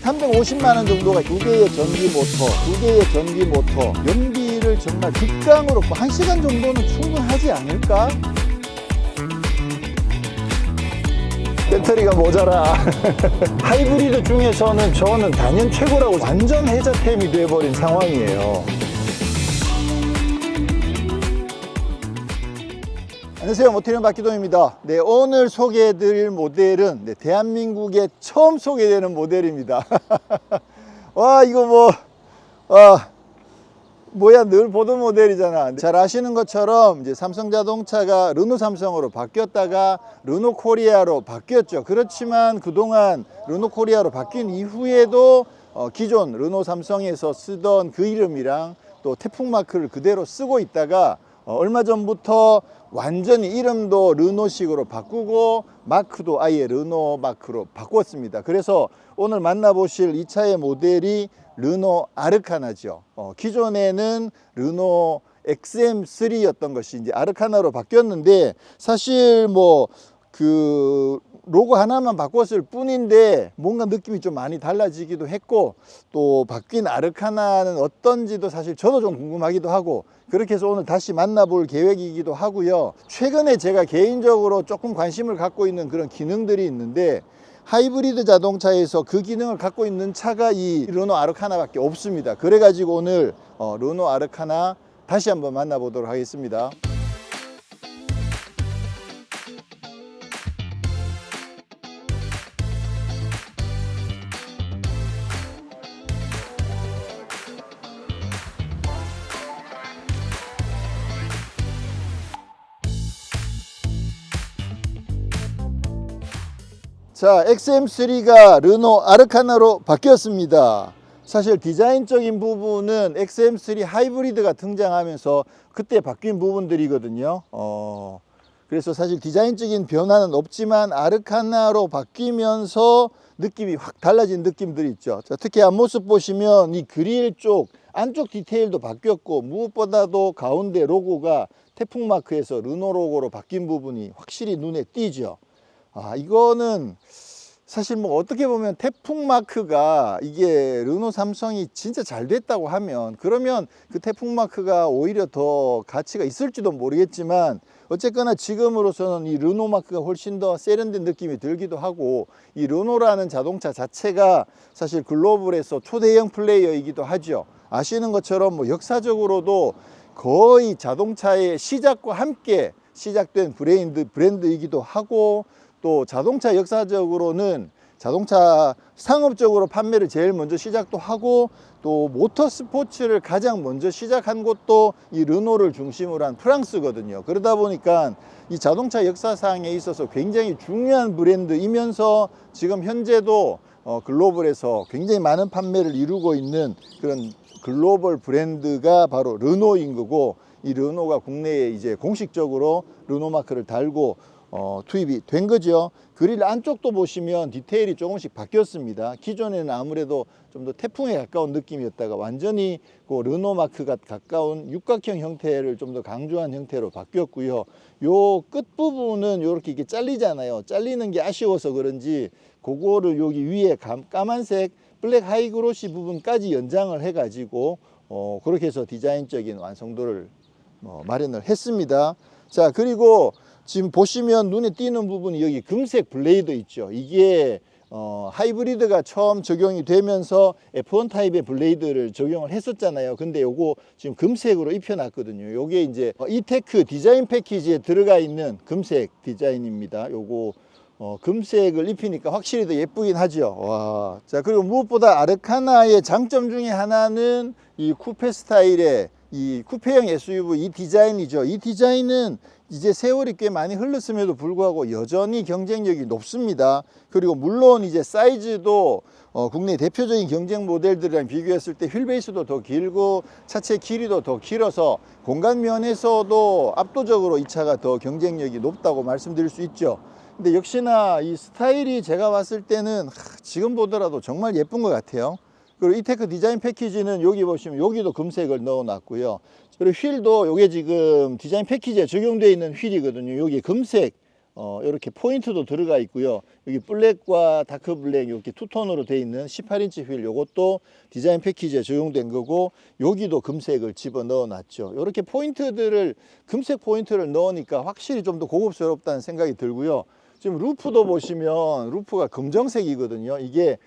350만 원 정도가 두 개의 전기 모터, 연비를 정말 극강으로 1시간 정도는 충분하지 않을까? 배터리가 모자라. 하이브리드 중에서는 저는 단연 최고라고, 완전 해자템이 돼버린 상황이에요. 안녕하세요, 모티리언 박기동입니다. 네, 오늘 소개해드릴 모델은 대한민국에 처음 소개되는 모델입니다. 와, 이거 뭐야, 늘 보던 모델이잖아. 잘 아시는 것처럼 이제 삼성자동차가 르노 삼성으로 바뀌었다가 르노 코리아로 바뀌었죠. 그렇지만 그동안 르노 코리아로 바뀐 이후에도 기존 르노 삼성에서 쓰던 그 이름이랑 또 태풍 마크를 그대로 쓰고 있다가 얼마 전부터 완전히 이름도 르노식으로 바꾸고 마크도 아예 르노 마크로 바꿨습니다. 그래서 오늘 만나보실 이 차의 모델이 르노 아르카나죠. 기존에는 르노 XM3였던 것이 이제 아르카나로 바뀌었는데, 사실 그 로고 하나만 바꿨을 뿐인데 뭔가 느낌이 좀 많이 달라지기도 했고, 또 바뀐 아르카나는 어떤지도 사실 저도 좀 궁금하기도 하고, 그렇게 해서 오늘 다시 만나볼 계획이기도 하고요. 최근에 제가 개인적으로 조금 관심을 갖고 있는 그런 기능들이 있는데, 하이브리드 자동차에서 그 기능을 갖고 있는 차가 이 르노 아르카나 밖에 없습니다. 그래가지고 오늘 르노 아르카나 다시 한번 만나보도록 하겠습니다. 자, XM3가 르노 아르카나로 바뀌었습니다. 사실 디자인적인 부분은 XM3 하이브리드가 등장하면서 그때 바뀐 부분들이거든요. 그래서 사실 디자인적인 변화는 없지만 아르카나로 바뀌면서 느낌이 확 달라진 느낌들이 있죠. 자, 특히 앞모습 보시면 이 그릴 쪽 안쪽 디테일도 바뀌었고, 무엇보다도 가운데 로고가 태풍 마크에서 르노 로고로 바뀐 부분이 확실히 눈에 띄죠. 이거는 사실 어떻게 보면 태풍 마크가 이게 르노 삼성이 진짜 잘 됐다고 하면, 그러면 그 태풍 마크가 오히려 더 가치가 있을지도 모르겠지만, 어쨌거나 지금으로서는 이 르노 마크가 훨씬 더 세련된 느낌이 들기도 하고, 이 르노라는 자동차 자체가 사실 글로벌에서 초대형 플레이어이기도 하죠. 아시는 것처럼 역사적으로도 거의 자동차의 시작과 함께 시작된 브랜드이기도 하고, 또 자동차 역사적으로는 자동차 상업적으로 판매를 제일 먼저 시작도 하고, 또 모터 스포츠를 가장 먼저 시작한 곳도 이 르노를 중심으로 한 프랑스거든요. 그러다 보니까 이 자동차 역사상에 있어서 굉장히 중요한 브랜드이면서 지금 현재도 글로벌에서 굉장히 많은 판매를 이루고 있는 그런 글로벌 브랜드가 바로 르노인 거고, 이 르노가 국내에 이제 공식적으로 르노 마크를 달고 투입이 된 거죠. 그릴 안쪽도 보시면 디테일이 조금씩 바뀌었습니다. 기존에는 아무래도 좀 더 태풍에 가까운 느낌이었다가 완전히 그 르노 마크가 가까운 육각형 형태를 좀 더 강조한 형태로 바뀌었고요. 요 끝부분은 이렇게 잘리잖아요. 잘리는 게 아쉬워서 그런지 그거를 여기 위에 까만색 블랙 하이그로시 부분까지 연장을 해 가지고 그렇게 해서 디자인적인 완성도를 마련을 했습니다. 자, 그리고 지금 보시면 눈에 띄는 부분이 여기 금색 블레이드 있죠. 이게 하이브리드가 처음 적용이 되면서 F1 타입의 블레이드를 적용을 했었잖아요. 근데 요거 지금 금색으로 입혀놨거든요. 요게 이제 이테크 디자인 패키지에 들어가 있는 금색 디자인입니다. 요거 금색을 입히니까 확실히 더 예쁘긴 하죠. 와. 자, 그리고 무엇보다 아르카나의 장점 중에 하나는 이 쿠페 스타일의 이 쿠페형 SUV 이 디자인이죠. 이 디자인은 이제 세월이 꽤 많이 흘렀음에도 불구하고 여전히 경쟁력이 높습니다. 그리고 물론 이제 사이즈도 국내 대표적인 경쟁 모델들이랑 비교했을 때 휠베이스도 더 길고 차체 길이도 더 길어서 공간 면에서도 압도적으로 이 차가 더 경쟁력이 높다고 말씀드릴 수 있죠. 근데 역시나 이 스타일이 제가 봤을 때는 지금 보더라도 정말 예쁜 것 같아요. 그리고 이테크 디자인 패키지는 여기 보시면 여기도 금색을 넣어 놨고요. 그리고 휠도 이게 지금 디자인 패키지에 적용되어 있는 휠이거든요. 여기 금색 이렇게 포인트도 들어가 있고요. 여기 블랙과 다크 블랙 이렇게 투톤으로 되어 있는 18인치 휠, 요것도 디자인 패키지에 적용된 거고, 여기도 금색을 집어 넣어 놨죠. 이렇게 포인트들을, 금색 포인트를 넣으니까 확실히 좀 더 고급스럽다는 생각이 들고요. 지금 루프도 보시면 루프가 검정색이거든요. 이게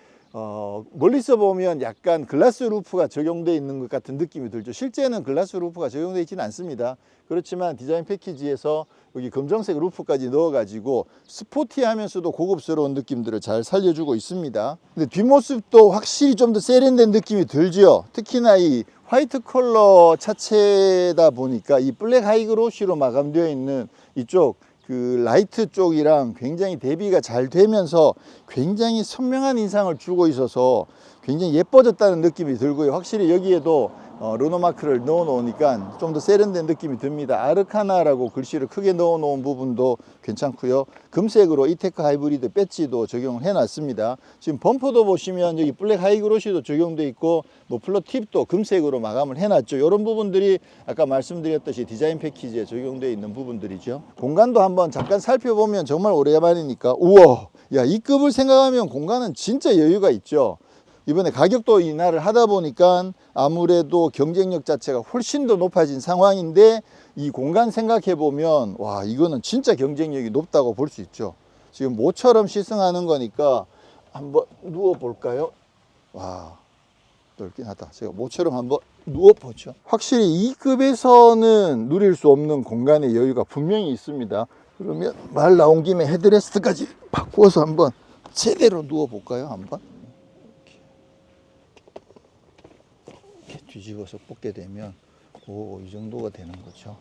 멀리서 보면 약간 글라스 루프가 적용되어 있는 것 같은 느낌이 들죠. 실제는 글라스 루프가 적용되어 있지는 않습니다. 그렇지만 디자인 패키지에서 여기 검정색 루프까지 넣어 가지고 스포티하면서도 고급스러운 느낌들을 잘 살려주고 있습니다. 근데 뒷모습도 확실히 좀 더 세련된 느낌이 들죠. 특히나 이 화이트 컬러 차체다 보니까 이 블랙 하이그로시로 마감되어 있는 이쪽 그 라이트 쪽이랑 굉장히 대비가 잘 되면서 굉장히 선명한 인상을 주고 있어서 굉장히 예뻐졌다는 느낌이 들고요. 확실히 여기에도 르노 마크를 넣어 놓으니까 좀 더 세련된 느낌이 듭니다. 아르카나라고 글씨를 크게 넣어 놓은 부분도 괜찮고요. 금색으로 이테크 하이브리드 배지도 적용을 해 놨습니다. 지금 범퍼도 보시면 여기 블랙 하이그로시도 적용돼 있고, 머플러 팁도 금색으로 마감을 해 놨죠. 이런 부분들이 아까 말씀드렸듯이 디자인 패키지에 적용되어 있는 부분들이죠. 공간도 한번 잠깐 살펴보면 정말 오래만이니까, 우와, 야, 이 급을 생각하면 공간은 진짜 여유가 있죠. 이번에 가격도 인하를 하다 보니까 아무래도 경쟁력 자체가 훨씬 더 높아진 상황인데, 이 공간 생각해 보면 와, 이거는 진짜 경쟁력이 높다고 볼 수 있죠. 지금 모처럼 시승하는 거니까 한번 누워 볼까요? 와, 넓긴 하다. 제가 모처럼 한번 누워 보죠. 확실히 이 급에서는 누릴 수 없는 공간의 여유가 분명히 있습니다. 그러면 말 나온 김에 헤드레스트까지 바꾸어서 한번 제대로 누워 볼까요? 한번 이렇게 뒤집어서 뽑게 되면 이 정도가 되는 거죠.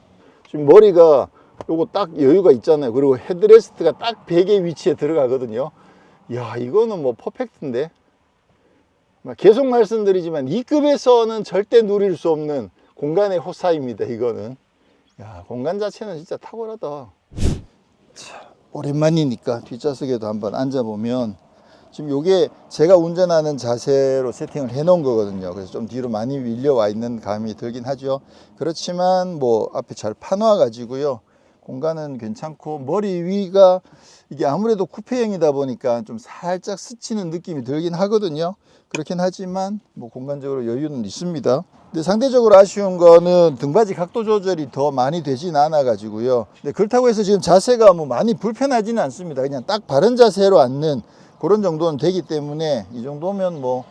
지금 머리가 요거 딱 여유가 있잖아요. 그리고 헤드레스트가 딱 베개 위치에 들어가거든요. 야, 이거는 뭐 퍼펙트인데. 계속 말씀드리지만 이 급에서는 절대 누릴 수 없는 공간의 호사입니다. 이거는. 야, 공간 자체는 진짜 탁월하다. 자, 오랜만이니까 뒷좌석에도 한번 앉아보면, 지금 요게 제가 운전하는 자세로 세팅을 해 놓은 거거든요. 그래서 좀 뒤로 많이 밀려와 있는 감이 들긴 하죠. 그렇지만 뭐 앞에 잘 파놔 가지고요, 공간은 괜찮고, 머리 위가 이게 아무래도 쿠페형이다 보니까 좀 살짝 스치는 느낌이 들긴 하거든요. 그렇긴 하지만 뭐 공간적으로 여유는 있습니다. 근데 상대적으로 아쉬운 거는 등받이 각도 조절이 더 많이 되진 않아 가지고요. 근데 그렇다고 해서 지금 자세가 뭐 많이 불편하지는 않습니다. 그냥 딱 바른 자세로 앉는 그런 정도는 되기 때문에 이 정도면 뭐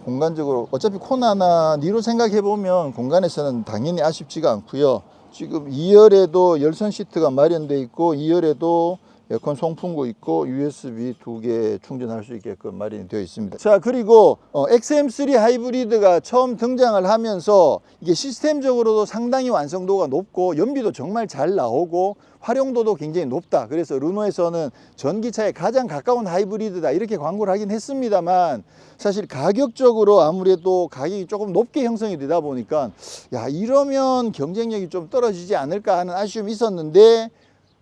공간적으로 어차피 코나나 니로 생각해 보면 공간에서는 당연히 아쉽지가 않고요. 지금 2열에도 열선 시트가 마련되어 있고, 2열에도 에어컨 송풍구 있고, USB 2개 충전할 수 있게끔 마련이 되어 있습니다. 자, 그리고 XM3 하이브리드가 처음 등장을 하면서 이게 시스템적으로도 상당히 완성도가 높고 연비도 정말 잘 나오고 활용도도 굉장히 높다. 그래서 르노에서는 전기차에 가장 가까운 하이브리드다 이렇게 광고를 하긴 했습니다만, 사실 가격적으로 아무래도 가격이 조금 높게 형성이 되다 보니까 야, 이러면 경쟁력이 좀 떨어지지 않을까 하는 아쉬움이 있었는데,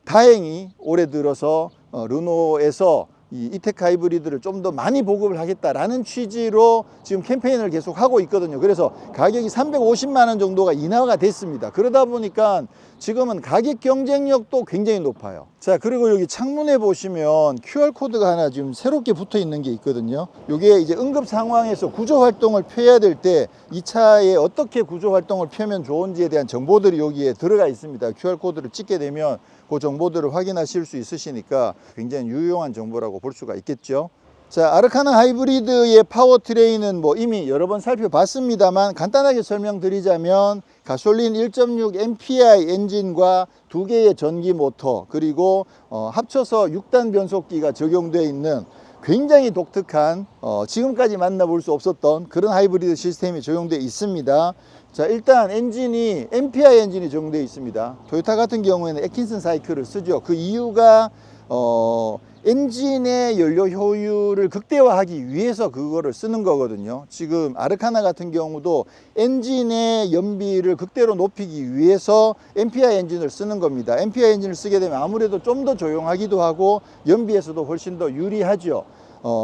다행히 올해 들어서 르노에서 이 이테크 하이브리드를 좀 더 많이 보급을 하겠다라는 취지로 지금 캠페인을 계속 하고 있거든요. 그래서 가격이 350만 원 정도가 인하가 됐습니다. 그러다 보니까 지금은 가격 경쟁력도 굉장히 높아요. 자, 그리고 여기 창문에 보시면 QR코드가 하나 지금 새롭게 붙어 있는 게 있거든요. 이게 이제 응급 상황에서 구조 활동을 펴야 될 때 이 차에 어떻게 구조 활동을 펴면 좋은지에 대한 정보들이 여기에 들어가 있습니다. QR코드를 찍게 되면 그 정보들을 확인하실 수 있으시니까 굉장히 유용한 정보라고 볼 수가 있겠죠. 자, 아르카나 하이브리드의 파워트레인은 뭐 이미 여러 번 살펴봤습니다만 간단하게 설명드리자면, 가솔린 1.6 MPI 엔진과 2개의 전기 모터, 그리고 합쳐서 6단 변속기가 적용되어 있는 굉장히 독특한 지금까지 만나볼 수 없었던 그런 하이브리드 시스템이 적용되어 있습니다. 자, 일단 엔진이 MPI 엔진이 적용되어 있습니다. 토요타 같은 경우에는 애킨슨 사이클을 쓰죠. 그 이유가 엔진의 연료 효율을 극대화하기 위해서 그거를 쓰는 거거든요. 지금 아르카나 같은 경우도 엔진의 연비를 극대로 높이기 위해서 MPI 엔진을 쓰는 겁니다. MPI 엔진을 쓰게 되면 아무래도 좀 더 조용하기도 하고 연비에서도 훨씬 더 유리하죠.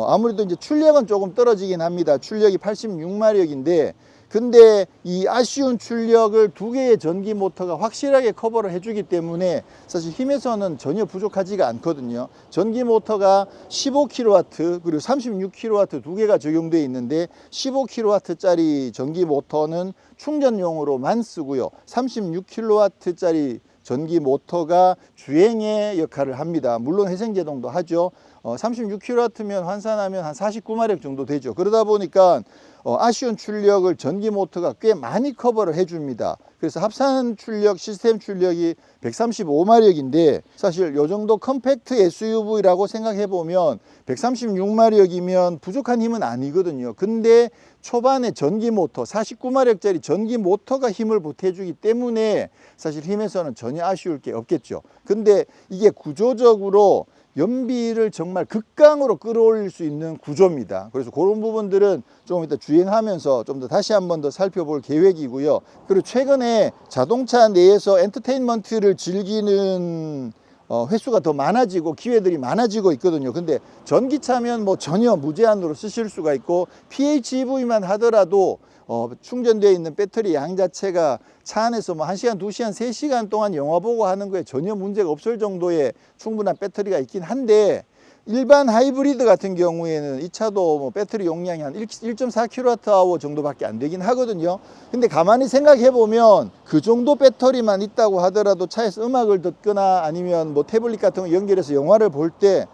아무래도 이제 출력은 조금 떨어지긴 합니다. 출력이 86마력인데 근데 이 아쉬운 출력을 두 개의 전기 모터가 확실하게 커버를 해주기 때문에 사실 힘에서는 전혀 부족하지가 않거든요. 전기 모터가 15kW 그리고 36kW 두 개가 적용되어 있는데 15kW짜리 전기 모터는 충전용으로만 쓰고요. 36kW짜리 전기 모터가 주행의 역할을 합니다. 물론 회생제동도 하죠. 36kW면 환산하면 한 49마력 정도 되죠. 그러다 보니까 아쉬운 출력을 전기 모터가 꽤 많이 커버를 해줍니다. 그래서 합산 출력, 시스템 출력이 135마력인데 사실 이 정도 컴팩트 SUV라고 생각해 보면 136마력이면 부족한 힘은 아니거든요. 근데 초반에 전기 모터, 49마력짜리 전기 모터가 힘을 보태주기 때문에 사실 힘에서는 전혀 아쉬울 게 없겠죠. 근데 이게 구조적으로 연비를 정말 극강으로 끌어올릴 수 있는 구조입니다. 그래서 그런 부분들은 조금 이따 주행하면서 좀 더 다시 한번 더 살펴볼 계획이고요. 그리고 최근에 자동차 내에서 엔터테인먼트를 즐기는 횟수가 더 많아지고 기회들이 많아지고 있거든요. 근데 전기차면 뭐 전혀 무제한으로 쓰실 수가 있고 PHEV만 하더라도 충전되어 있는 배터리 양 자체가 차 안에서 뭐 1시간, 2시간, 3시간 동안 영화 보고 하는 거에 전혀 문제가 없을 정도의 충분한 배터리가 있긴 한데 일반 하이브리드 같은 경우에는 이 차도 뭐 배터리 용량이 한 1.4kWh 정도밖에 안 되긴 하거든요. 근데 가만히 생각해 보면 그 정도 배터리만 있다고 하더라도 차에서 음악을 듣거나 아니면 뭐 태블릿 같은 거 연결해서 영화를 볼 때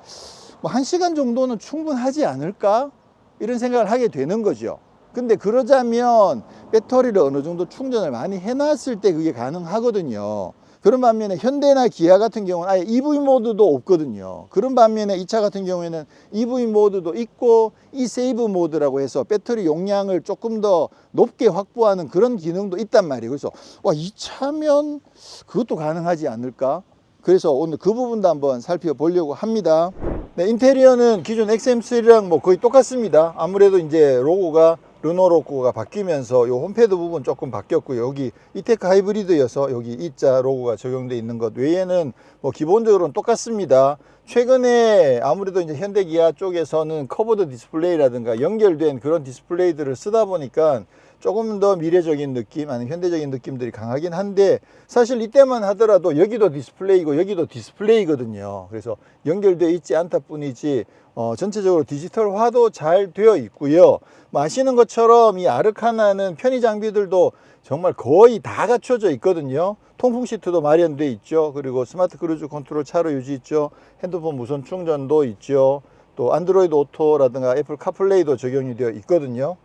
뭐 1시간 정도는 충분하지 않을까? 이런 생각을 하게 되는 거죠. 근데 그러자면 배터리를 어느 정도 충전을 많이 해놨을 때 그게 가능하거든요. 그런 반면에 현대나 기아 같은 경우는 아예 EV 모드도 없거든요. 그런 반면에 이 차 같은 경우에는 EV 모드도 있고 eSave 모드라고 해서 배터리 용량을 조금 더 높게 확보하는 그런 기능도 있단 말이에요. 그래서 이 차면 그것도 가능하지 않을까? 그래서 오늘 그 부분도 한번 살펴보려고 합니다. 네, 인테리어는 기존 XM3랑 뭐 거의 똑같습니다. 아무래도 이제 로고가 르노 로고가 바뀌면서 요 홈패드 부분 조금 바뀌었고요. 여기 이테크 하이브리드여서 여기 E자 로고가 적용되어 있는 것 외에는 뭐 기본적으로는 똑같습니다. 최근에 아무래도 이제 현대 기아 쪽에서는 커버드 디스플레이라든가 연결된 그런 디스플레이들을 쓰다 보니까 조금 더 미래적인 느낌 아니면 현대적인 느낌들이 강하긴 한데 사실 이때만 하더라도 여기도 디스플레이고 여기도 디스플레이거든요. 그래서 연결되어 있지 않다 뿐이지 전체적으로 디지털화도 잘 되어 있고요. 뭐 아시는 것처럼 이 아르카나는 편의 장비들도 정말 거의 다 갖춰져 있거든요. 통풍 시트도 마련되어 있죠. 그리고 스마트 크루즈 컨트롤 차로 유지 있죠. 핸드폰 무선 충전도 있죠. 또 안드로이드 오토라든가 애플 카플레이도 적용이 되어 있거든요.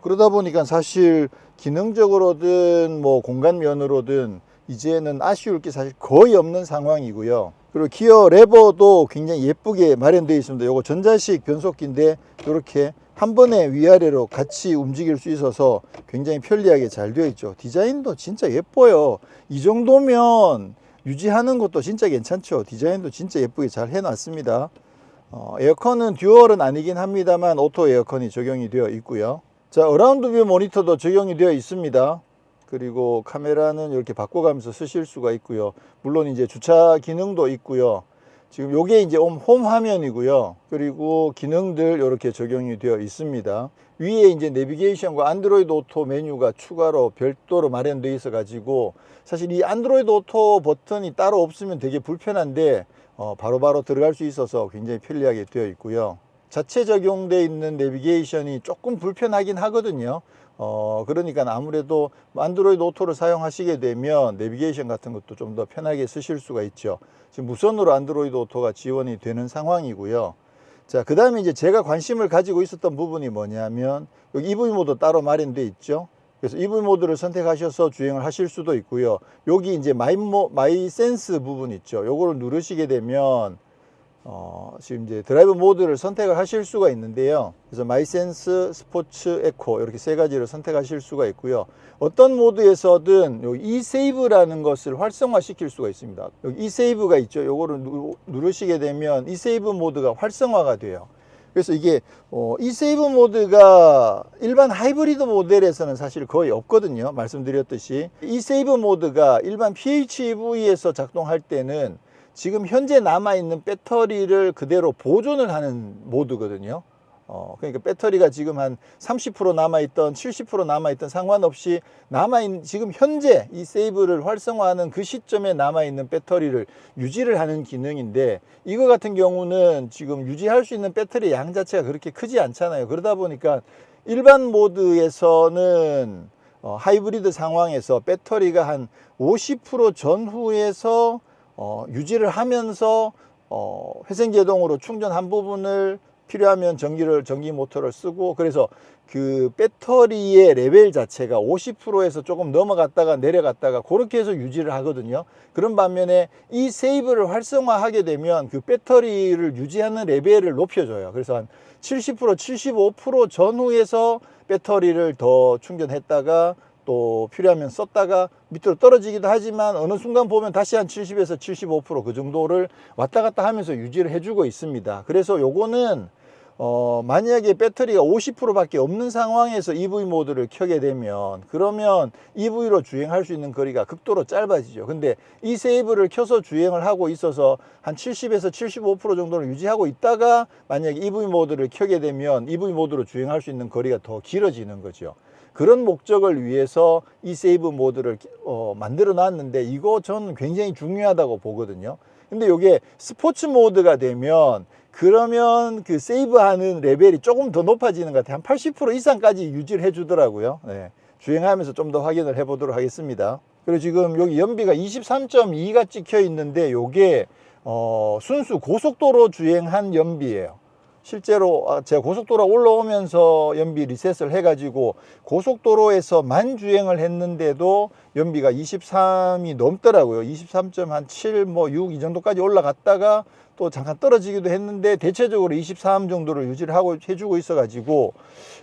그러다 보니까 사실 기능적으로든 뭐 공간 면으로든 이제는 아쉬울 게 사실 거의 없는 상황이고요. 그리고 기어 레버도 굉장히 예쁘게 마련되어 있습니다. 요거 전자식 변속기인데 이렇게 한 번에 위아래로 같이 움직일 수 있어서 굉장히 편리하게 잘 되어 있죠. 디자인도 진짜 예뻐요. 이 정도면 유지하는 것도 진짜 괜찮죠. 디자인도 진짜 예쁘게 잘 해놨습니다. 에어컨은 듀얼은 아니긴 합니다만 오토 에어컨이 적용이 되어 있고요. 자, 어라운드 뷰 모니터도 적용이 되어 있습니다. 그리고 카메라는 이렇게 바꿔가면서 쓰실 수가 있고요. 물론 이제 주차 기능도 있고요. 지금 요게 이제 홈 화면이고요. 그리고 기능들 이렇게 적용이 되어 있습니다. 위에 이제 내비게이션과 안드로이드 오토 메뉴가 추가로 별도로 마련되어 있어 가지고 사실 이 안드로이드 오토 버튼이 따로 없으면 되게 불편한데 바로바로 들어갈 수 있어서 굉장히 편리하게 되어 있고요. 자체 적용되어 있는 내비게이션이 조금 불편하긴 하거든요. 그러니까 아무래도 안드로이드 오토를 사용하시게 되면 내비게이션 같은 것도 좀 더 편하게 쓰실 수가 있죠. 지금 무선으로 안드로이드 오토가 지원이 되는 상황이고요. 자, 그 다음에 이제 제가 관심을 가지고 있었던 부분이 뭐냐면 여기 EV 모드 따로 마련되어 있죠. 그래서 EV 모드를 선택하셔서 주행을 하실 수도 있고요. 여기 이제 마이 센스 부분 있죠. 요거를 누르시게 되면 지금 이제 드라이브 모드를 선택을 하실 수가 있는데요. 그래서 마이 센스, 스포츠, 에코 이렇게 세 가지를 선택하실 수가 있고요. 어떤 모드에서든 여기 eSave라는 것을 활성화 시킬 수가 있습니다. 여기 eSave가 있죠. 요거를 누르시게 되면 eSave 모드가 활성화가 돼요. 그래서 이게 eSave 모드가 일반 하이브리드 모델에서는 사실 거의 없거든요. 말씀드렸듯이 eSave 모드가 일반 PHEV에서 작동할 때는 지금 현재 남아있는 배터리를 그대로 보존을 하는 모드거든요. 그러니까 배터리가 지금 한 30% 남아있던 70% 남아있던 상관없이 남아있는 지금 현재 이 세이브를 활성화하는 그 시점에 남아있는 배터리를 유지를 하는 기능인데, 이거 같은 경우는 지금 유지할 수 있는 배터리 양 자체가 그렇게 크지 않잖아요. 그러다 보니까 일반 모드에서는 하이브리드 상황에서 배터리가 한 50% 전후에서 유지를 하면서 회생제동으로 충전한 부분을 필요하면 전기 모터를 쓰고, 그래서 그 배터리의 레벨 자체가 50%에서 조금 넘어갔다가 내려갔다가 그렇게 해서 유지를 하거든요. 그런 반면에 이 세이브를 활성화하게 되면 그 배터리를 유지하는 레벨을 높여줘요. 그래서 한 70%, 75% 전후에서 배터리를 더 충전했다가 또 필요하면 썼다가 밑으로 떨어지기도 하지만 어느 순간 보면 다시 한 70에서 75% 그 정도를 왔다 갔다 하면서 유지를 해주고 있습니다. 그래서 요거는 만약에 배터리가 50%밖에 없는 상황에서 EV 모드를 켜게 되면, 그러면 EV로 주행할 수 있는 거리가 극도로 짧아지죠. 근데 이 세이브를 켜서 주행을 하고 있어서 한 70에서 75% 정도를 유지하고 있다가 만약에 EV 모드를 켜게 되면 EV 모드로 주행할 수 있는 거리가 더 길어지는 거죠. 그런 목적을 위해서 이 세이브 모드를 만들어 놨는데, 이거 저는 굉장히 중요하다고 보거든요. 근데 이게 스포츠 모드가 되면 그러면 그 세이브하는 레벨이 조금 더 높아지는 것 같아요. 한 80% 이상까지 유지를 해주더라고요. 네. 주행하면서 좀 더 확인을 해보도록 하겠습니다. 그리고 지금 여기 연비가 23.2가 찍혀 있는데, 요게 순수 고속도로 주행한 연비예요. 실제로 제가 고속도로 올라오면서 연비 리셋을 해가지고 고속도로에서만 주행을 했는데도 연비가 23이 넘더라고요. 23.7, 뭐 6 이 정도까지 올라갔다가 또 잠깐 떨어지기도 했는데 대체적으로 23 정도를 유지를 하고 해주고 있어가지고,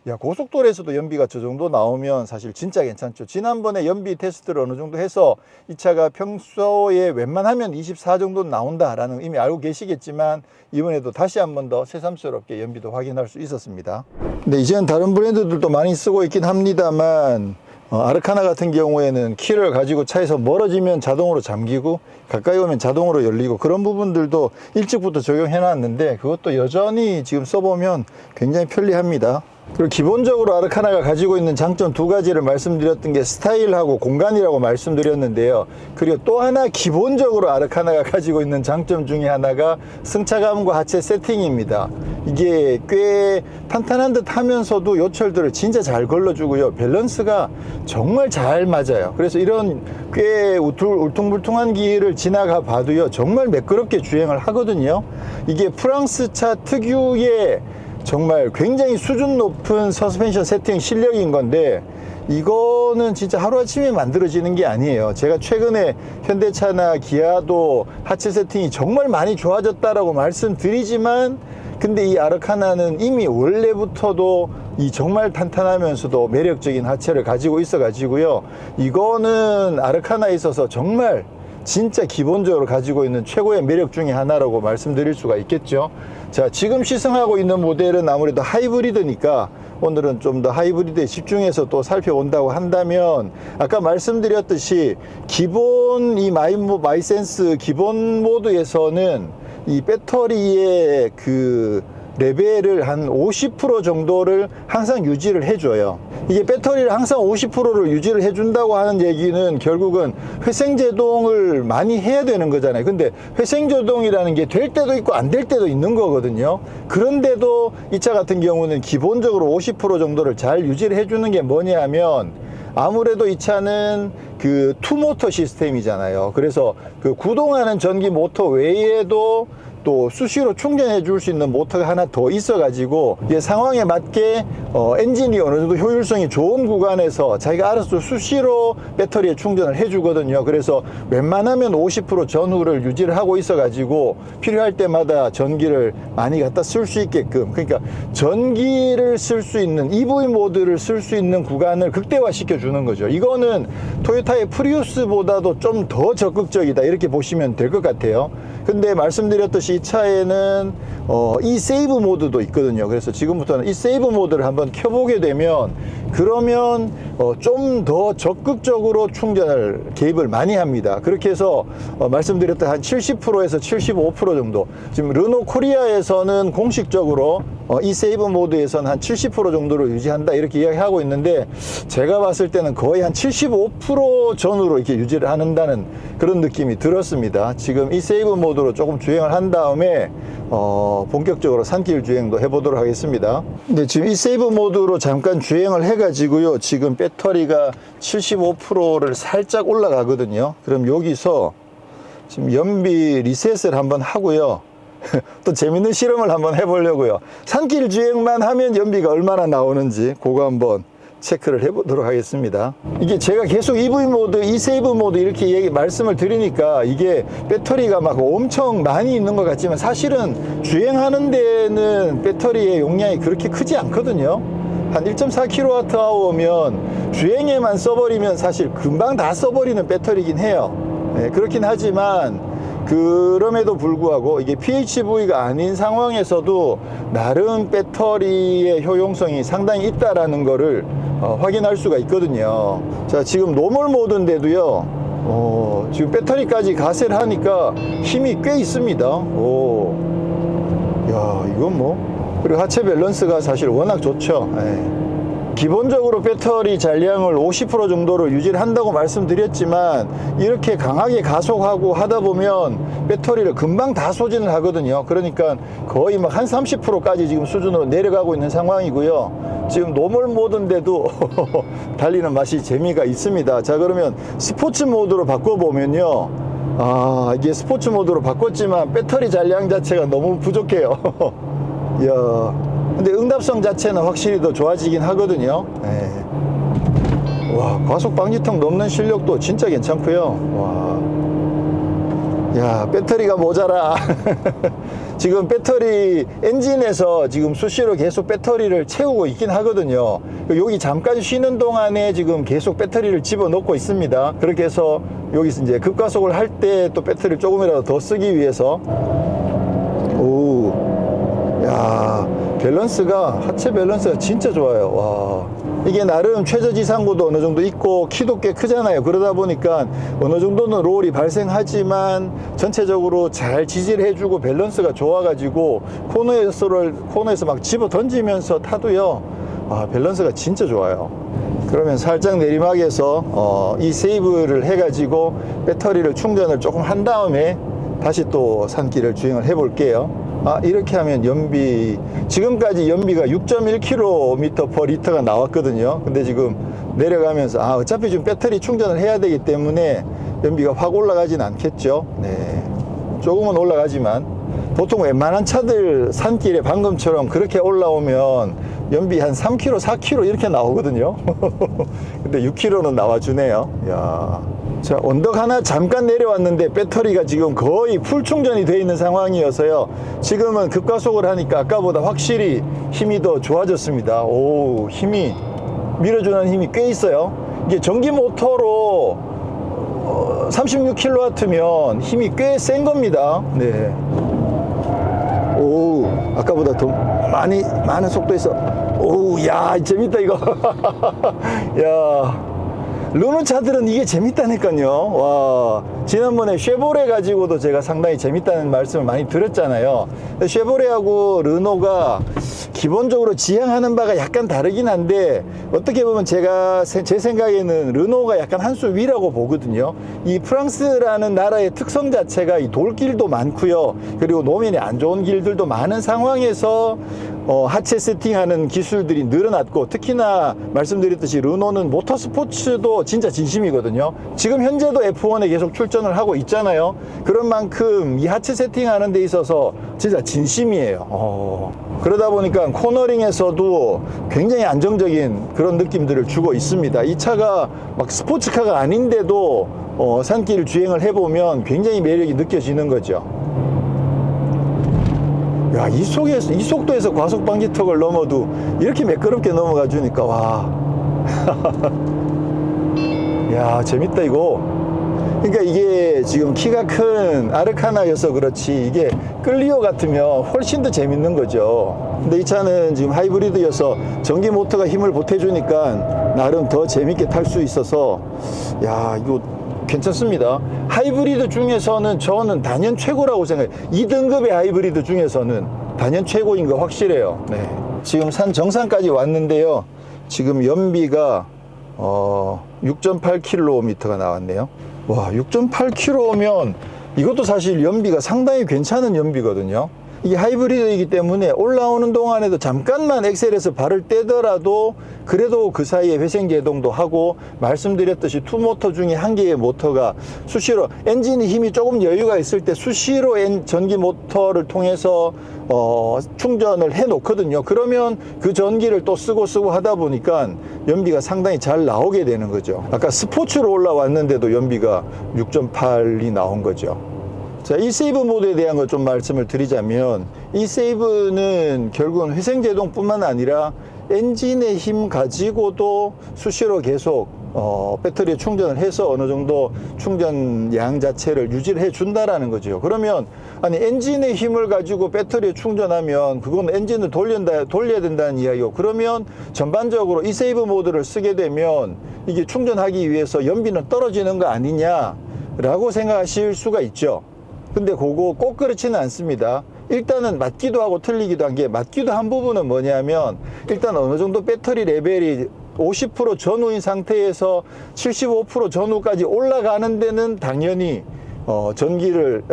야, 고속도로에서도 연비가 저 정도 나오면 사실 진짜 괜찮죠. 지난번에 연비 테스트를 어느 정도 해서 이 차가 평소에 웬만하면 24 정도 나온다라는 이미 알고 계시겠지만, 이번에도 다시 한 번 더 새삼스럽게 연비도 확인할 수 있었습니다. 근데 이제는 다른 브랜드들도 많이 쓰고 있긴 합니다만, 아르카나 같은 경우에는 키를 가지고 차에서 멀어지면 자동으로 잠기고 가까이 오면 자동으로 열리고 그런 부분들도 일찍부터 적용해 놨는데, 그것도 여전히 지금 써보면 굉장히 편리합니다. 그리고 기본적으로 아르카나가 가지고 있는 장점 두 가지를 말씀드렸던 게 스타일하고 공간이라고 말씀드렸는데요. 그리고 또 하나 기본적으로 아르카나가 가지고 있는 장점 중에 하나가 승차감과 하체 세팅입니다. 이게 꽤 탄탄한 듯 하면서도 요철들을 진짜 잘 걸러주고요. 밸런스가 정말 잘 맞아요. 그래서 이런 꽤 울퉁불퉁한 길을 지나가 봐도요, 정말 매끄럽게 주행을 하거든요. 이게 프랑스 차 특유의 정말 굉장히 수준 높은 서스펜션 세팅 실력인 건데, 이거는 진짜 하루아침에 만들어지는 게 아니에요. 제가 최근에 현대차나 기아도 하체 세팅이 정말 많이 좋아졌다라고 말씀드리지만, 근데 이 아르카나는 이미 원래부터도 이 정말 탄탄하면서도 매력적인 하체를 가지고 있어 가지고요, 이거는 아르카나에 있어서 정말 진짜 기본적으로 가지고 있는 최고의 매력 중에 하나라고 말씀드릴 수가 있겠죠. 자, 지금 시승하고 있는 모델은 아무래도 하이브리드니까 오늘은 좀 더 하이브리드에 집중해서 또 살펴본다고 한다면, 아까 말씀드렸듯이 기본 이 마이센스 기본 모드에서는 이 배터리의 그 레벨을 한 50% 정도를 항상 유지를 해줘요. 이게 배터리를 항상 50%를 유지를 해준다고 하는 얘기는 결국은 회생제동을 많이 해야 되는 거잖아요. 근데 회생제동이라는 게 될 때도 있고 안 될 때도 있는 거거든요. 그런데도 이 차 같은 경우는 기본적으로 50% 정도를 잘 유지를 해주는 게 뭐냐 하면, 아무래도 이 차는 그 투모터 시스템이잖아요. 그래서 그 구동하는 전기 모터 외에도 또 수시로 충전해 줄 수 있는 모터가 하나 더 있어 가지고, 이게 상황에 맞게 엔진이 어느 정도 효율성이 좋은 구간에서 자기가 알아서 수시로 배터리에 충전을 해 주거든요. 그래서 웬만하면 50% 전후를 유지를 하고 있어 가지고 필요할 때마다 전기를 많이 갖다 쓸 수 있게끔, 그러니까 전기를 쓸 수 있는 EV 모드를 쓸 수 있는 구간을 극대화 시켜 주는 거죠. 이거는 토요타의 프리우스보다도 좀 더 적극적이다, 이렇게 보시면 될 것 같아요. 근데 말씀드렸듯이 이 차에는 이 세이브 모드도 있거든요. 그래서 지금부터는 이 세이브 모드를 한번 켜보게 되면, 그러면 좀 더 적극적으로 충전을 개입을 많이 합니다. 그렇게 해서 말씀드렸던 한 70%에서 75% 정도, 지금 르노 코리아에서는 공식적으로 이 세이브 모드에서는 한 70% 정도로 유지한다 이렇게 이야기하고 있는데, 제가 봤을 때는 거의 한 75% 전후로 이렇게 유지를 한다는 그런 느낌이 들었습니다. 지금 이 세이브 모드로 조금 주행을 한 다음에 본격적으로 산길 주행도 해보도록 하겠습니다. 근데 지금 이 세이브 모드로 잠깐 주행을 해가지고요, 지금 배터리가 75%를 살짝 올라가거든요. 그럼 여기서 지금 연비 리셋을 한번 하고요. 또 재밌는 실험을 한번 해보려고요. 산길 주행만 하면 연비가 얼마나 나오는지 그거 한번 체크를 해보도록 하겠습니다. 이게 제가 계속 EV 모드, 이세이브 모드 이렇게 말씀을 드리니까 이게 배터리가 막 엄청 많이 있는 것 같지만 사실은 주행하는 데는 배터리의 용량이 그렇게 크지 않거든요. 한 1.4kWh면 주행에만 써버리면 사실 금방 다 써버리는 배터리긴 해요. 네, 그렇긴 하지만 그럼에도 불구하고 이게 PHV가 아닌 상황에서도 나름 배터리의 효용성이 상당히 있다라는 거를 확인할 수가 있거든요. 자, 지금 노멀 모드인데도요, 지금 배터리까지 가세를 하니까 힘이 꽤 있습니다. 오, 야, 이건 뭐, 그리고 하체 밸런스가 사실 워낙 좋죠. 기본적으로 배터리 잔량을 50% 정도로 유지를 한다고 말씀드렸지만, 이렇게 강하게 가속하고 하다 보면 배터리를 금방 다 소진을 하거든요. 그러니까 거의 막 한 30%까지 지금 수준으로 내려가고 있는 상황이고요. 지금 노멀 모드인데도 달리는 맛이 재미가 있습니다. 자, 그러면 스포츠 모드로 바꿔보면요, 이게 스포츠 모드로 바꿨지만 배터리 잔량 자체가 너무 부족해요. 이야, 근데 응답성 자체는 확실히 더 좋아지긴 하거든요. 와, 과속 방지턱 넘는 실력도 진짜 괜찮고요. 와, 야, 배터리가 모자라. 지금 배터리 엔진에서 지금 수시로 계속 배터리를 채우고 있긴 하거든요. 여기 잠깐 쉬는 동안에 지금 계속 배터리를 집어넣고 있습니다. 그렇게 해서 여기서 이제 급가속을 할 때 또 배터리를 조금이라도 더 쓰기 위해서. 오, 야, 밸런스가, 하체 밸런스가 진짜 좋아요. 와, 이게 나름 최저지상고도 어느 정도 있고 키도 꽤 크잖아요. 그러다 보니까 어느 정도는 롤이 발생하지만 전체적으로 잘 지지를 해주고 밸런스가 좋아가지고 코너에서 막 집어 던지면서 타도요, 밸런스가 진짜 좋아요. 그러면 살짝 내리막에서 이 세이브를 해가지고 배터리를 충전을 조금 한 다음에 다시 또 산길을 주행을 해볼게요. 이렇게 하면 연비, 지금까지 연비가 6.1km/L가 나왔거든요. 근데 지금 내려가면서 어차피 지금 배터리 충전을 해야 되기 때문에 연비가 확 올라가진 않겠죠. 네, 조금은 올라가지만 보통 웬만한 차들 산길에 방금처럼 그렇게 올라오면 연비 한 3km, 4km 이렇게 나오거든요. 근데 6km는 나와주네요. 야, 자, 언덕 하나 잠깐 내려왔는데 배터리가 지금 거의 풀 충전이 되어 있는 상황이어서요, 지금은 급가속을 하니까 아까보다 확실히 힘이 더 좋아졌습니다. 오, 힘이, 밀어주는 힘이 꽤 있어요. 이게 전기 모터로 36kW면 힘이 꽤 센 겁니다. 네. 오, 아까보다 더 많은 속도에서. 오, 야, 재밌다 이거. 야, 르노 차들은 이게 재밌다니까요. 와, 지난번에 쉐보레 가지고도 제가 상당히 재밌다는 말씀을 많이 드렸잖아요. 쉐보레하고 르노가 기본적으로 지향하는 바가 약간 다르긴 한데, 어떻게 보면 제 생각에는 르노가 약간 한 수 위라고 보거든요. 이 프랑스라는 나라의 특성 자체가 이 돌길도 많고요, 그리고 노면이 안 좋은 길들도 많은 상황에서 하체 세팅하는 기술들이 늘어났고, 특히나 말씀드렸듯이 르노는 모터스포츠도 진짜 진심이거든요. 지금 현재도 F1에 계속 출전을 하고 있잖아요. 그런 만큼 이 하체 세팅하는 데 있어서 진짜 진심이에요. 그러다 보니까 코너링에서도 굉장히 안정적인 그런 느낌들을 주고 있습니다. 이 차가 막 스포츠카가 아닌데도 산길 주행을 해보면 굉장히 매력이 느껴지는 거죠. 야, 이 속도에서 과속 방지턱을 넘어도 이렇게 매끄럽게 넘어가 주니까, 와. 야, 재밌다 이거. 그러니까 이게 지금 키가 큰 아르카나여서 그렇지 이게 클리오 같으면 훨씬 더 재밌는 거죠. 근데 이 차는 지금 하이브리드여서 전기 모터가 힘을 보태주니까 나름 더 재밌게 탈 수 있어서 야, 이거 괜찮습니다. 하이브리드 중에서는 저는 단연 최고라고 생각해요. 2등급의 하이브리드 중에서는 단연 최고인 거 확실해요. 네. 지금 산 정상까지 왔는데요. 지금 연비가 6.8km가 나왔네요. 와, 6.8km면 이것도 사실 연비가 상당히 괜찮은 연비거든요. 이게 하이브리드이기 때문에 올라오는 동안에도 잠깐만 엑셀에서 발을 떼더라도 그래도 그 사이에 회생제동도 하고, 말씀드렸듯이 투모터 중에 한 개의 모터가 수시로 엔진의 힘이 조금 여유가 있을 때 수시로 전기 모터를 통해서 충전을 해 놓거든요. 그러면 그 전기를 또 쓰고 하다 보니까 연비가 상당히 잘 나오게 되는 거죠. 아까 스포츠로 올라왔는데도 연비가 6.8이 나온 거죠. 자, 이세이브 모드에 대한 것 좀 말씀을 드리자면, 이세이브는 결국은 회생제동뿐만 아니라 엔진의 힘 가지고도 수시로 계속 배터리에 충전을 해서 어느 정도 충전 양 자체를 유지를 해 준다라는 거죠. 그러면 아니 엔진의 힘을 가지고 배터리에 충전하면 그건 엔진을 돌려야 된다는 이야기고, 그러면 전반적으로 이세이브 모드를 쓰게 되면 이게 충전하기 위해서 연비는 떨어지는 거 아니냐라고 생각하실 수가 있죠. 근데 그거 꼭 그렇지는 않습니다. 일단은 맞기도 하고 틀리기도 한 게, 맞기도 한 부분은 뭐냐면, 일단 어느 정도 배터리 레벨이 50% 전후인 상태에서 75% 전후까지 올라가는 데는 당연히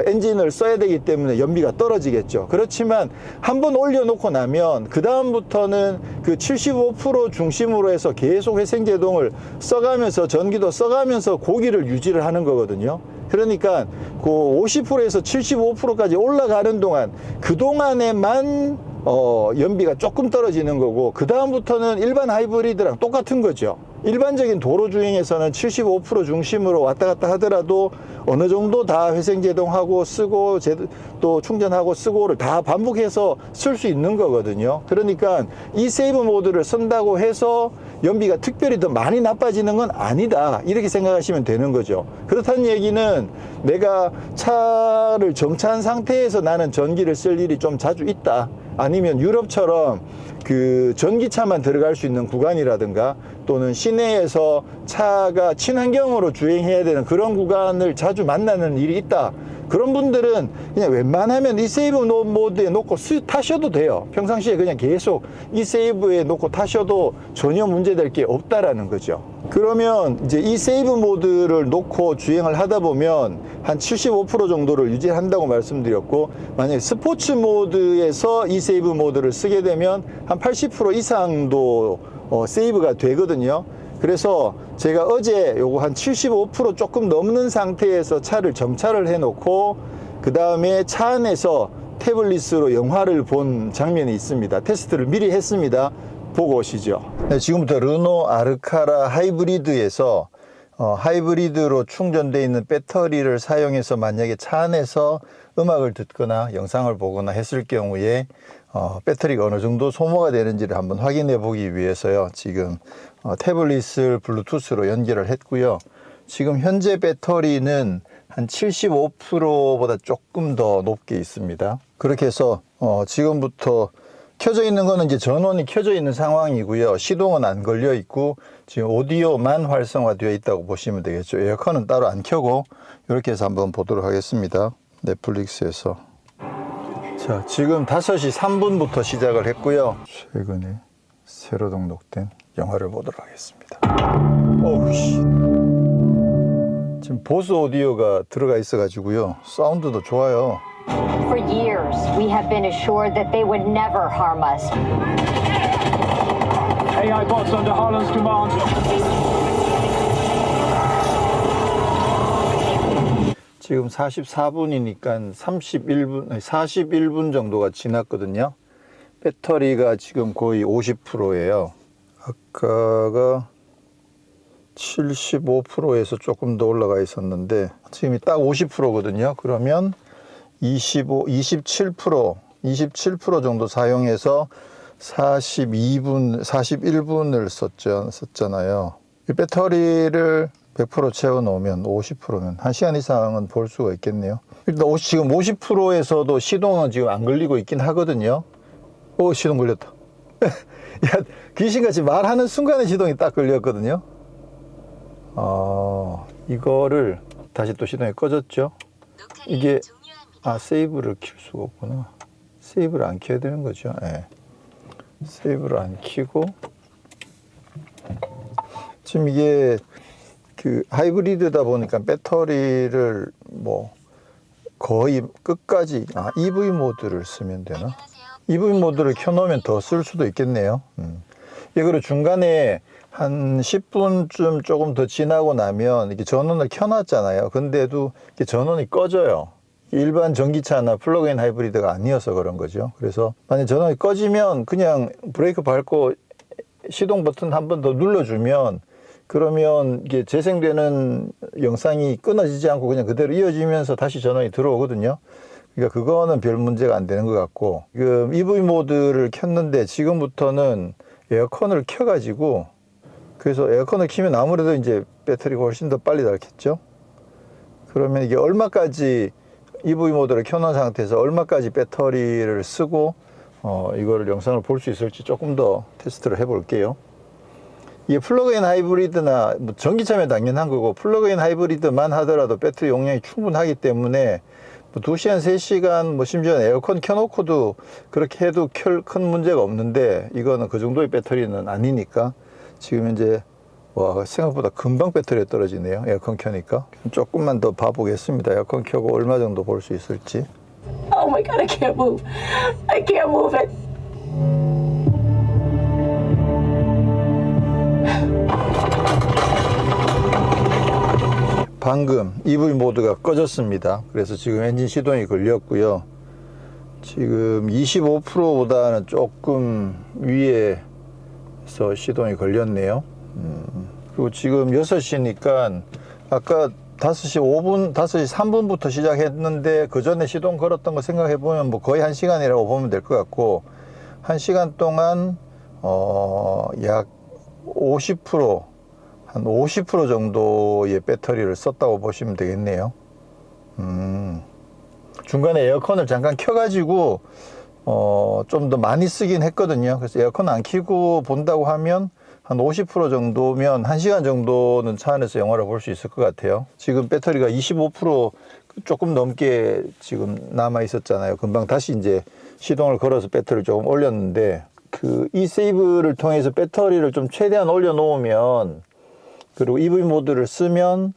엔진을 써야 되기 때문에 연비가 떨어지겠죠. 그렇지만 한번 올려놓고 나면 그 다음부터는 그 75% 중심으로 해서 계속 회생제동을 써가면서 전기도 써가면서 고기를 유지를 하는 거거든요. 그러니까 그 50%에서 75%까지 올라가는 동안, 그 동안에만 연비가 조금 떨어지는 거고, 그 다음부터는 일반 하이브리드랑 똑같은 거죠. 일반적인 도로 주행에서는 75% 중심으로 왔다 갔다 하더라도 어느 정도 다 회생제동하고 쓰고 또 충전하고 쓰고를 다 반복해서 쓸 수 있는 거거든요. 그러니까 이 세이브 모드를 쓴다고 해서 연비가 특별히 더 많이 나빠지는 건 아니다, 이렇게 생각하시면 되는 거죠. 그렇다는 얘기는 내가 차를 정차한 상태에서 나는 전기를 쓸 일이 좀 자주 있다, 아니면 유럽처럼 그 전기차만 들어갈 수 있는 구간이라든가, 또는 시내에서 차가 친환경으로 주행해야 되는 그런 구간을 자주 만나는 일이 있다, 그런 분들은 그냥 웬만하면 이 세이브 모드에 놓고 타셔도 돼요. 평상시에 그냥 계속 이 세이브에 놓고 타셔도 전혀 문제될 게 없다라는 거죠. 그러면 이제 이 세이브 모드를 놓고 주행을 하다 보면 한 75% 정도를 유지한다고 말씀드렸고, 만약에 스포츠 모드에서 이 세이브 모드를 쓰게 되면 한 80% 이상도 세이브가 되거든요. 그래서 제가 어제 요거 한 75% 조금 넘는 상태에서 차를 정차를 해 놓고, 그 다음에 차 안에서 태블릿으로 영화를 본 장면이 있습니다. 테스트를 미리 했습니다. 보고 오시죠. 네, 지금부터 르노 아르카라 하이브리드에서 하이브리드로 충전되어 있는 배터리를 사용해서 만약에 차 안에서 음악을 듣거나 영상을 보거나 했을 경우에 배터리가 어느 정도 소모가 되는지를 한번 확인해 보기 위해서요, 지금 태블릿을 블루투스로 연결을 했고요. 지금 현재 배터리는 한 75%보다 조금 더 높게 있습니다. 그렇게 해서 지금부터 켜져 있는 거는 이제 전원이 켜져 있는 상황이고요. 시동은 안 걸려 있고 지금 오디오만 활성화되어 있다고 보시면 되겠죠. 에어컨은 따로 안 켜고 이렇게 해서 한번 보도록 하겠습니다. 넷플릭스에서. 자, 지금 5시 3분부터 시작을 했고요. 최근에 새로 등록된 영화를 보도록 하겠습니다. 오우씨. 지금 보스 오디오가 들어가 있어 가지고요, 사운드도 좋아요. For years, we have been assured that they would never harm us. AI bots under Harlan's command. 지금 44분이니까 41분 정도가 지났거든요. 배터리가 지금 거의 50%예요. 아까가 75%에서 조금 더 올라가 있었는데 지금이 딱 50%거든요. 그러면 27% 정도 사용해서 41분을 썼잖아요. 이 배터리를 100% 채워 놓으면 50%면 1시간 이상은 볼 수가 있겠네요. 일단 지금 50%에서도 시동은 지금 안 걸리고 있긴 하거든요. 오, 시동 걸렸다. 야, 귀신같이 말하는 순간에 시동이 딱 걸렸거든요. 이거를 다시 또 시동이 꺼졌죠. 이게 세이브를 킬 수가 없구나. 세이브를 안 켜야 되는 거죠. 네. 세이브를 안 켜고 지금 이게 그 하이브리드다 보니까 배터리를 뭐 거의 끝까지 EV 모드를 쓰면 되나? EV 모드를 켜놓으면 더 쓸 수도 있겠네요. 이거를 중간에 한 10분쯤 조금 더 지나고 나면 이렇게 전원을 켜놨잖아요. 근데도 이렇게 전원이 꺼져요. 일반 전기차나 플러그인 하이브리드가 아니어서 그런 거죠. 그래서 만약 전원이 꺼지면 그냥 브레이크 밟고 시동 버튼 한 번 더 눌러주면 그러면 이게 재생되는 영상이 끊어지지 않고 그냥 그대로 이어지면서 다시 전원이 들어오거든요. 그러니까 그거는 별 문제가 안 되는 것 같고, 지금 EV 모드를 켰는데 지금부터는 에어컨을 켜가지고, 그래서 에어컨을 켜면 아무래도 이제 배터리가 훨씬 더 빨리 닳겠죠. 그러면 이게 얼마까지 EV 모드를 켜놓은 상태에서 얼마까지 배터리를 쓰고 이거를 영상을 볼 수 있을지 조금 더 테스트를 해볼게요. 이게 플러그인 하이브리드나 뭐 전기차면 당연한 거고, 플러그인 하이브리드만 하더라도 배터리 용량이 충분하기 때문에 뭐 2시간, 3시간, 뭐 심지어 에어컨 켜놓고도 그렇게 해도 큰 문제가 없는데, 이거는 그 정도의 배터리는 아니니까 지금 이제 와, 생각보다 금방 배터리가 떨어지네요. 에어컨 켜니까. 조금만 더 봐보겠습니다. 에어컨 켜고 얼마 정도 볼 수 있을지. Oh my God, I can't move. I can't move it. 방금 EV 모드가 꺼졌습니다. 그래서 지금 엔진 시동이 걸렸고요. 지금 25%보다는 조금 위에서 시동이 걸렸네요. 그리고 지금 6시니까 아까 5시 5분, 5시 3분부터 시작했는데 그 전에 시동 걸었던 거 생각해 보면 뭐 거의 1시간이라고 보면 될 것 같고, 1시간 동안 약 50%, 한 50% 정도의 배터리를 썼다고 보시면 되겠네요. 중간에 에어컨을 잠깐 켜가지고 좀 더 많이 쓰긴 했거든요. 그래서 에어컨 안 켜고 본다고 하면 한 50% 정도면 1시간 정도는 차 안에서 영화를 볼 수 있을 것 같아요. 지금 배터리가 25% 조금 넘게 지금 남아 있었잖아요. 금방 다시 이제 시동을 걸어서 배터리를 조금 올렸는데, 그 e세이브를 통해서 배터리를 좀 최대한 올려 놓으면, 그리고 EV 모드를 쓰면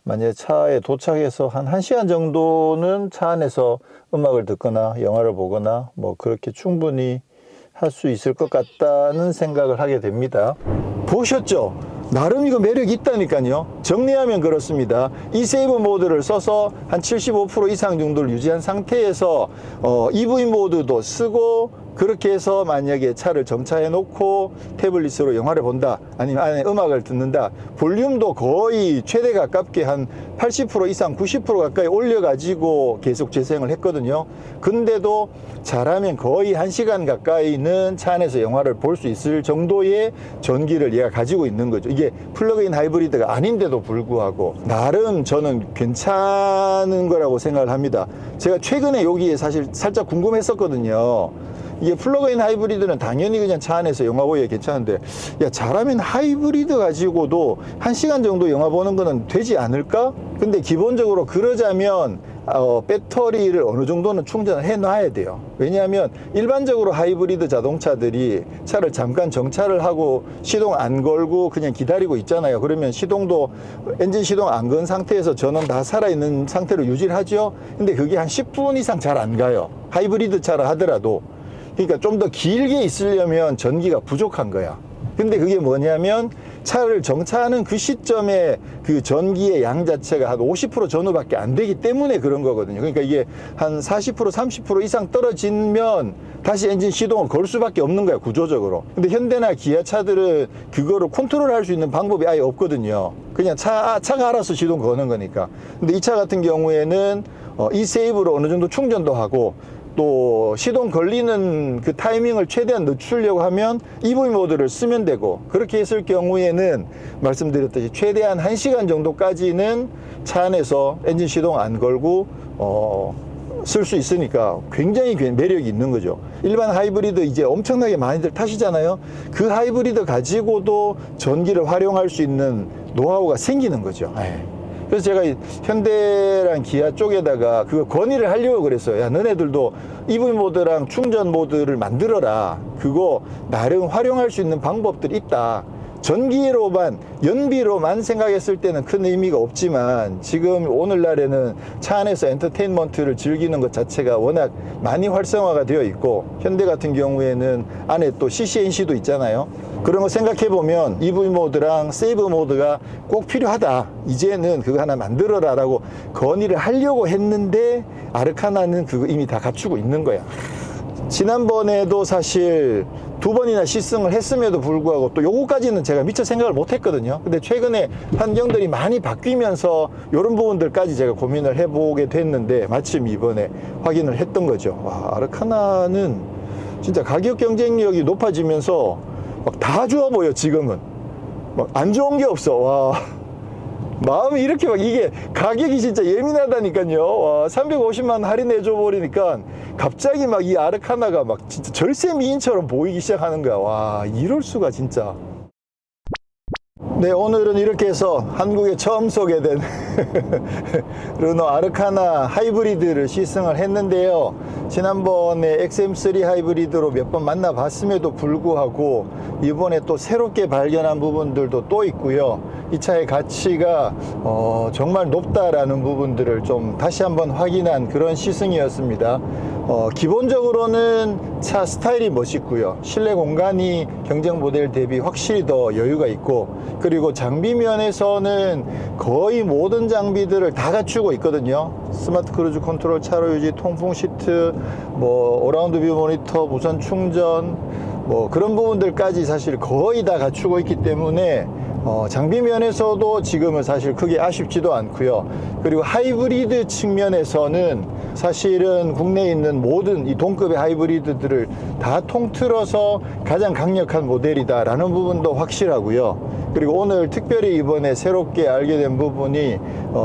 만약에 차에 도착해서 한 1시간 정도는 차 안에서 음악을 듣거나 영화를 보거나 뭐 그렇게 충분히 할 수 있을 것 같다는 생각을 하게 됩니다. 보셨죠? 나름 이거 매력이 있다니까요. 정리하면 그렇습니다. e세이브 모드를 써서 한 75% 이상 정도를 유지한 상태에서 EV 모드도 쓰고, 그렇게 해서 만약에 차를 정차해 놓고 태블릿으로 영화를 본다, 아니면 안에 음악을 듣는다, 볼륨도 거의 최대 가깝게 한 80% 이상 90% 가까이 올려 가지고 계속 재생을 했거든요. 근데도 잘하면 거의 1시간 가까이는 차 안에서 영화를 볼 수 있을 정도의 전기를 얘가 가지고 있는 거죠. 이게 플러그인 하이브리드가 아닌데도 불구하고 나름 저는 괜찮은 거라고 생각을 합니다. 제가 최근에 여기에 사실 살짝 궁금했었거든요. 이게 플러그인 하이브리드는 당연히 그냥 차 안에서 영화 보기에 괜찮은데, 야, 잘하면 하이브리드 가지고도 1시간 정도 영화 보는 거는 되지 않을까? 근데 기본적으로 그러자면 배터리를 어느 정도는 충전을 해 놔야 돼요. 왜냐하면 일반적으로 하이브리드 자동차들이 차를 잠깐 정차를 하고 시동 안 걸고 그냥 기다리고 있잖아요. 그러면 시동도 엔진 시동 안 건 상태에서 전원 다 살아있는 상태로 유지를 하죠. 근데 그게 한 10분 이상 잘 안 가요. 하이브리드 차라 하더라도. 그러니까 좀 더 길게 있으려면 전기가 부족한 거야. 근데 그게 뭐냐면 차를 정차하는 그 시점에 그 전기의 양 자체가 한 50% 전후밖에 안 되기 때문에 그런 거거든요. 그러니까 이게 한 40%, 30% 이상 떨어지면 다시 엔진 시동을 걸 수밖에 없는 거야, 구조적으로. 근데 현대나 기아 차들은 그거를 컨트롤할 수 있는 방법이 아예 없거든요. 그냥 차가 알아서 시동 거는 거니까. 근데 이 차 같은 경우에는 e세이브로 어느 정도 충전도 하고, 또 시동 걸리는 그 타이밍을 최대한 늦추려고 하면 EV 모드를 쓰면 되고, 그렇게 했을 경우에는 말씀드렸듯이 최대한 1시간 정도까지는 차 안에서 엔진 시동 안 걸고 쓸 수 있으니까 굉장히 매력이 있는 거죠. 일반 하이브리드 이제 엄청나게 많이들 타시잖아요. 그 하이브리드 가지고도 전기를 활용할 수 있는 노하우가 생기는 거죠. 그래서 제가 현대랑 기아 쪽에다가 그거 건의를 하려고 그랬어요. 야, 너네들도 EV 모드랑 충전 모드를 만들어라. 그거 나름 활용할 수 있는 방법들이 있다. 전기로만, 연비로만 생각했을 때는 큰 의미가 없지만, 지금 오늘날에는 차 안에서 엔터테인먼트를 즐기는 것 자체가 워낙 많이 활성화가 되어 있고, 현대 같은 경우에는 안에 또 CCNC도 있잖아요. 그런 거 생각해 보면 EV 모드랑 세이브 모드가 꼭 필요하다. 이제는 그거 하나 만들어라 라고 건의를 하려고 했는데, 아르카나는 그거 이미 다 갖추고 있는 거야. 지난번에도 사실 2번이나 시승을 했음에도 불구하고 또 요거까지는 제가 미처 생각을 못 했거든요. 근데 최근에 환경들이 많이 바뀌면서 이런 부분들까지 제가 고민을 해보게 됐는데, 마침 이번에 확인을 했던 거죠. 와, 아르카나는 진짜 가격 경쟁력이 높아지면서 막 다 좋아 보여. 지금은 막 안 좋은 게 없어. 와, 마음이 이렇게 막, 이게 가격이 진짜 예민하다니까요. 와, 350만 할인해 줘 버리니까 갑자기 막 이 아르카나가 막 진짜 절세 미인처럼 보이기 시작하는 거야. 와, 이럴 수가 진짜. 네, 오늘은 이렇게 해서 한국에 처음 소개된 르노 아르카나 하이브리드를 시승을 했는데요. 지난번에 XM3 하이브리드로 몇 번 만나봤음에도 불구하고 이번에 또 새롭게 발견한 부분들도 또 있고요. 이 차의 가치가 정말 높다라는 부분들을 좀 다시 한번 확인한 그런 시승이었습니다. 기본적으로는 차 스타일이 멋있고요. 실내 공간이 경쟁 모델 대비 확실히 더 여유가 있고, 그리고 장비 면에서는 거의 모든 장비들을 다 갖추고 있거든요. 스마트 크루즈 컨트롤, 차로 유지, 통풍 시트, 뭐 어라운드 뷰 모니터, 무선 충전, 뭐 그런 부분들까지 사실 거의 다 갖추고 있기 때문에 장비 면에서도 지금은 사실 크게 아쉽지도 않고요. 그리고 하이브리드 측면에서는 사실은 국내에 있는 모든 이 동급의 하이브리드들을 다 통틀어서 가장 강력한 모델이다라는 부분도 확실하고요. 그리고 오늘 특별히 이번에 새롭게 알게 된 부분이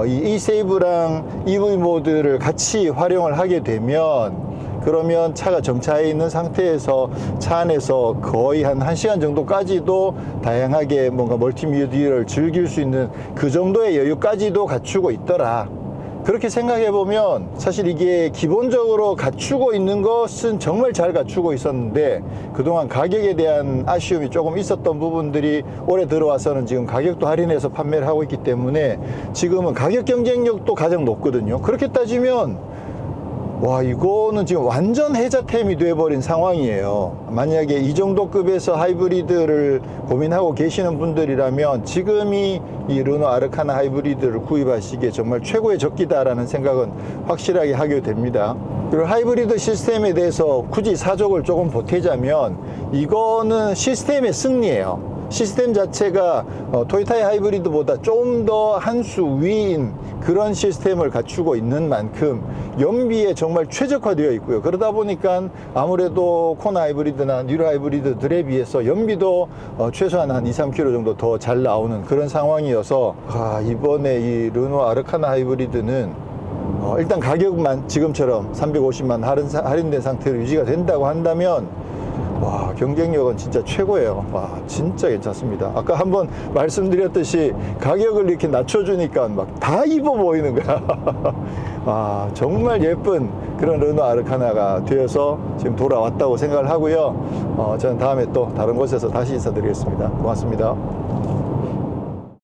이 eSave랑 EV 모드를 같이 활용을 하게 되면, 그러면 차가 정차해 있는 상태에서 차 안에서 거의 한 1시간 정도까지도 다양하게 뭔가 멀티미디어를 즐길 수 있는 그 정도의 여유까지도 갖추고 있더라. 그렇게 생각해 보면 사실 이게 기본적으로 갖추고 있는 것은 정말 잘 갖추고 있었는데, 그동안 가격에 대한 아쉬움이 조금 있었던 부분들이 올해 들어와서는 지금 가격도 할인해서 판매를 하고 있기 때문에 지금은 가격 경쟁력도 가장 높거든요. 그렇게 따지면 와, 이거는 지금 완전 혜자템이 돼버린 상황이에요. 만약에 이 정도 급에서 하이브리드를 고민하고 계시는 분들이라면 지금이 이 르노 아르카나 하이브리드를 구입하시기에 정말 최고의 적기다라는 생각은 확실하게 하게 됩니다. 그리고 하이브리드 시스템에 대해서 굳이 사족을 조금 보태자면, 이거는 시스템의 승리예요. 시스템 자체가 토요타의 하이브리드보다 좀 더 한 수 위인 그런 시스템을 갖추고 있는 만큼 연비에 정말 최적화되어 있고요. 그러다 보니까 아무래도 코나 하이브리드나 뉴럴 하이브리드들에 비해서 연비도 최소한 한 2-3km 정도 더 잘 나오는 그런 상황이어서, 이번에 이 르노 아르카나 하이브리드는 일단 가격만 지금처럼 350만 할인된 상태로 유지가 된다고 한다면, 와, 경쟁력은 진짜 최고예요. 와, 진짜 괜찮습니다. 아까 한번 말씀드렸듯이 가격을 이렇게 낮춰주니까 막 다 입어 보이는 거야. 아, 정말 예쁜 그런 르노 아르카나가 되어서 지금 돌아왔다고 생각을 하고요. 저는 다음에 또 다른 곳에서 다시 인사드리겠습니다. 고맙습니다.